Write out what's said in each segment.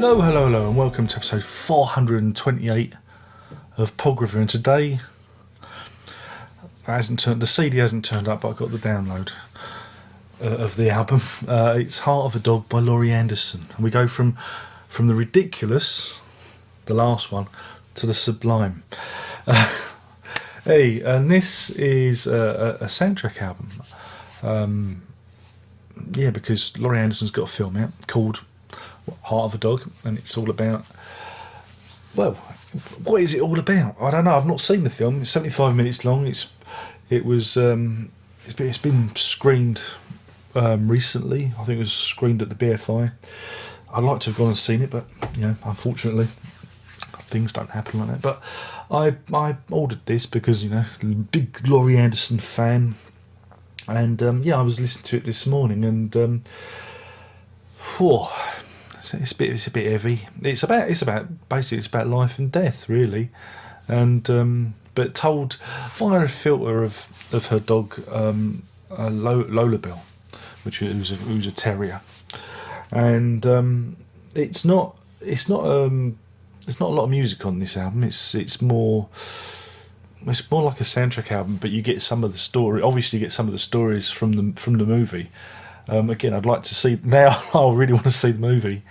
Hello, and welcome to episode 428 of Prog Review. And today, the CD hasn't turned up, but I got the download of the album. It's Heart of a Dog by Laurie Anderson. And we go from the ridiculous, the last one, to the sublime. And this is a soundtrack album. Because Laurie Anderson's got a film out called Heart of a Dog, and it's all about, well, what is it all about? I don't know. I've not seen the film. It's 75 minutes long. It's been screened recently. I think it was screened at the BFI. I'd like to have gone and seen it, but unfortunately, things don't happen like that. But I ordered this because big Laurie Anderson fan, and I was listening to it this morning, and it's a bit heavy. It's about life and death, really, and but told via a filter of her dog, Lola Bell, which was a terrier, and it's not a lot of music on this album. It's more like a soundtrack album, but you get some of the story. Obviously, you get some of the stories from the movie. Again, I'd like to see now. I really want to see the movie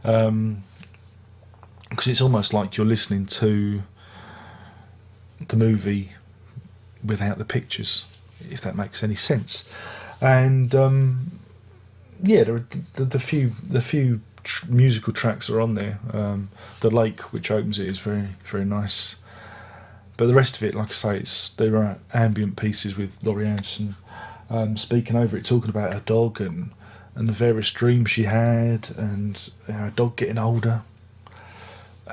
because it's almost like you're listening to the movie without the pictures, if that makes any sense. And the few musical tracks are on there. The lake, which opens it, is very, very nice. But the rest of it, like I say, there are ambient pieces with Laurie Anderson speaking over it, talking about her dog and the various dreams she had, and her dog getting older,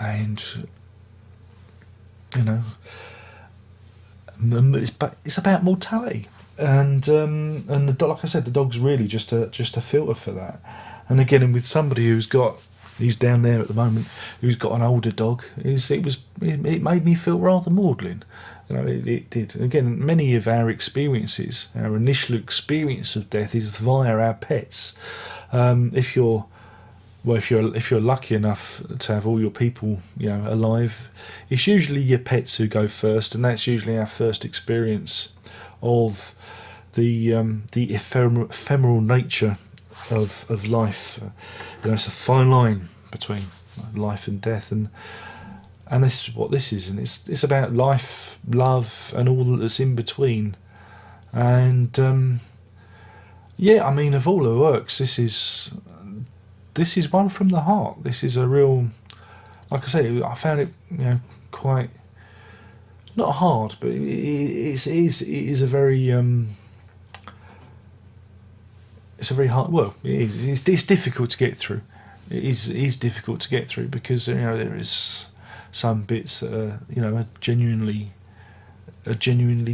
and it's about mortality, and the dog, like I said, the dog's really just a filter for that. And again, with somebody he's down there at the moment, who's got an older dog, it made me feel rather maudlin. It did. Again, many of our experiences, our initial experience of death, is via our pets. If you're lucky enough to have all your people, alive, it's usually your pets who go first, and that's usually our first experience of the ephemeral nature of life. It's a fine line between life and death, and this is what this is, and it's about life, love, and all that's in between. And of all her works, this is one from the heart. This is a real, like I say, I found it quite not hard, but it is a very it's a very hard. Well, it is. It's difficult to get through. It is difficult to get through because there is some bits that are genuinely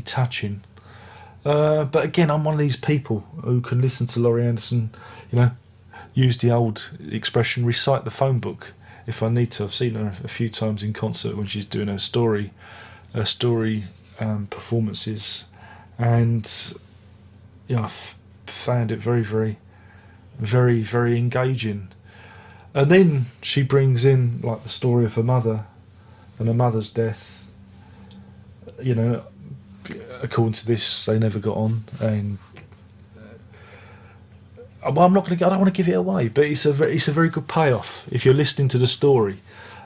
touching. But again, I'm one of these people who can listen to Laurie Anderson. Use the old expression, recite the phone book if I need to. I've seen her a few times in concert when she's doing her story performances, and I've found it very, very, very, very engaging. And then she brings in like the story of her mother and her mother's death. According to this, they never got on, and I don't want to give it away, but it's a very good payoff if you're listening to the story.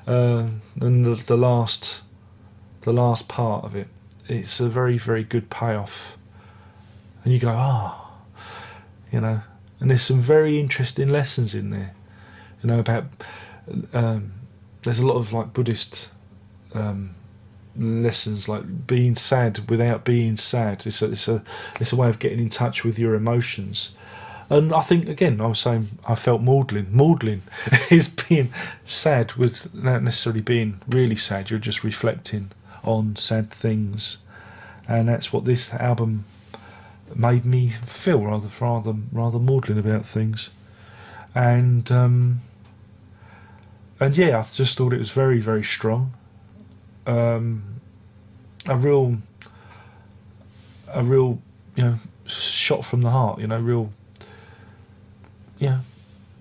And the last part of it, it's a very, very good payoff, and you go, and there's some very interesting lessons in there. About there's a lot of like Buddhist lessons, like being sad without being sad. It's a way of getting in touch with your emotions. And I think, again, I was saying I felt maudlin. Maudlin is being sad without necessarily being really sad. You're just reflecting on sad things, and that's what this album made me feel, rather maudlin about things. And I just thought it was very, very strong. A real shot from the heart.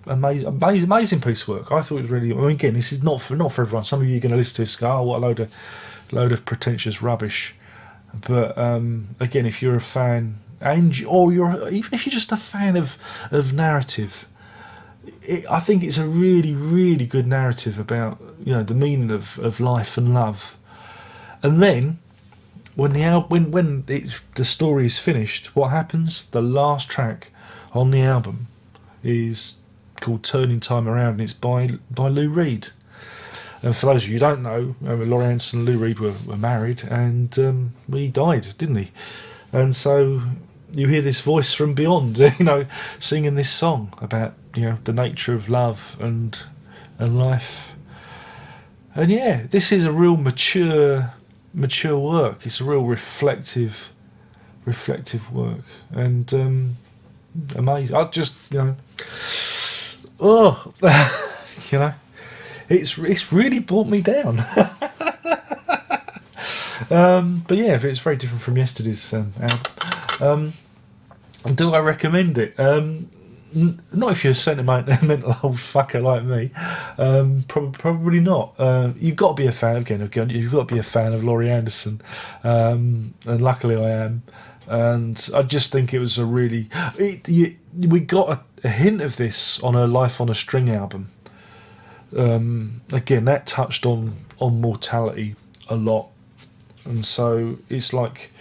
amazing piece of work. I thought it was really. I mean, again, this is not for everyone. Some of you are going to listen to this and go, "Oh, what a load of pretentious rubbish." But again, if you're a fan, even if you're just a fan of narrative, I think it's a really, really good narrative about the meaning of life and love. And then when the story is finished, what happens? The last track on the album is called "Turning Time Around," and it's by Lou Reed. And for those of you who don't know, Laurie Anderson and Lou Reed were married, and he died, didn't he? And so you hear this voice from beyond, singing this song about the nature of love and life. And yeah, this is a real mature work. It's a real reflective work, and amazing. I just it's really brought me down. But yeah, it's very different from yesterday's album. Do I recommend it? Not if you're a sentimental old fucker like me. Probably not. You've got to be a fan again. You've got to be a fan of Laurie Anderson, and luckily I am. And I just think it was a really. We got a hint of this on her Life on a String album. Again, that touched on mortality a lot, and so it's like,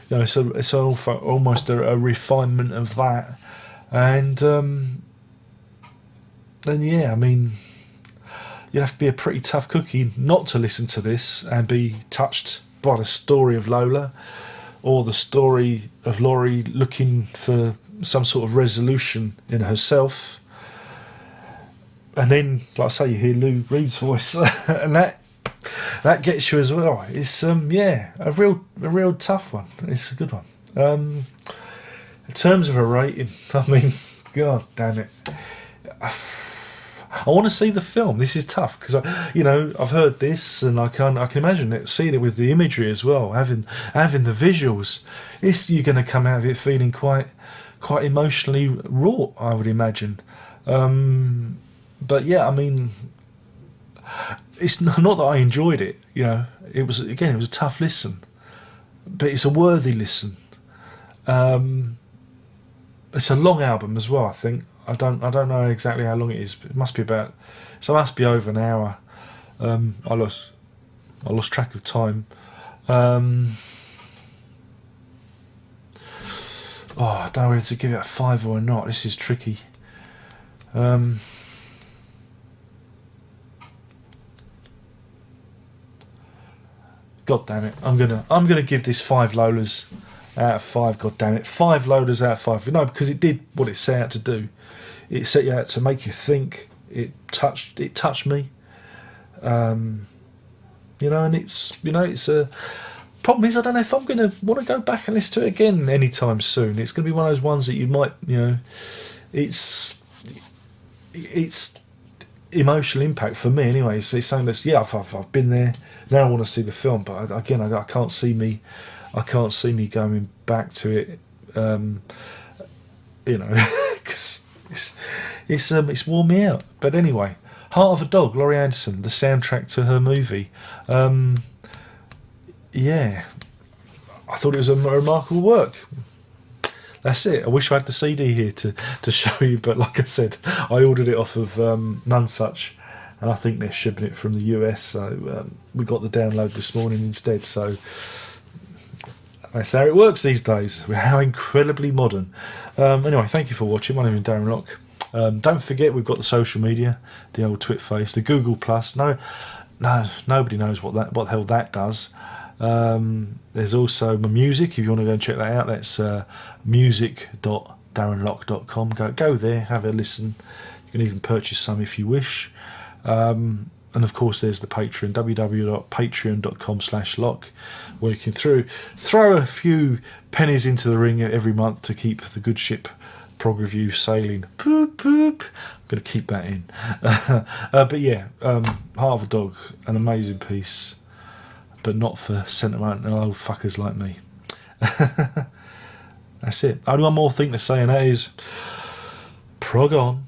it's almost a refinement of that, and yeah, I mean, you have to be a pretty tough cookie not to listen to this and be touched by the story of Lola, or the story of Laurie looking for some sort of resolution in herself. And then, like I say, you hear Lou Reed's voice, and that gets you as well. It's a real tough one. It's a good one. In terms of a rating, I mean, god damn it, I want to see the film. This is tough because I've heard this, and I can imagine it, seeing it with the imagery as well, having the visuals. You're going to come out of it feeling quite emotionally wrought, I would imagine. But yeah, I mean, it's not that I enjoyed it. It was a tough listen, but it's a worthy listen. It's a long album as well. I think I don't know exactly how long it is, but it must be over an hour. I lost track of time. I don't know whether to give it a 5 or not. This is tricky. God damn it! I'm gonna give this 5 Lolas out of 5. God damn it, 5 Lolas out of 5. Because it did what it set out to do. It set you out to make you think. It touched me. And it's a problem. Is I don't know if I'm gonna want to go back and listen to it again anytime soon. It's gonna be one of those ones that you might, it's emotional impact for me anyway. So it's something that's I've been there. Now I want to see the film, but again, I can't see me going back to it. Because it's worn me out. But anyway, Heart of a Dog, Laurie Anderson, the soundtrack to her movie. Yeah, I thought it was a remarkable work. That's it. I wish I had the CD here to show you, but like I said, I ordered it off of Nonesuch, and I think they're shipping it from the US, so we got the download this morning instead. So that's how it works these days. How incredibly modern. Anyway, thank you for watching. My name is Darren Locke. Don't forget, we've got the social media, the old twit face, the Google Plus. No, nobody knows what the hell that does. There's also my music. If you want to go and check that out, that's music.darrenlocke.com. Go there, have a listen. You can even purchase some if you wish. And of course, there's the Patreon, www.patreon.com/Locke, where you can throw a few pennies into the ring every month to keep the good ship Prog Review sailing. Poop poop. I'm going to keep that in. But yeah, Heart of a Dog, an amazing piece, but not for sentimental old fuckers like me. That's it. Only one more thing to say, and that is prog on.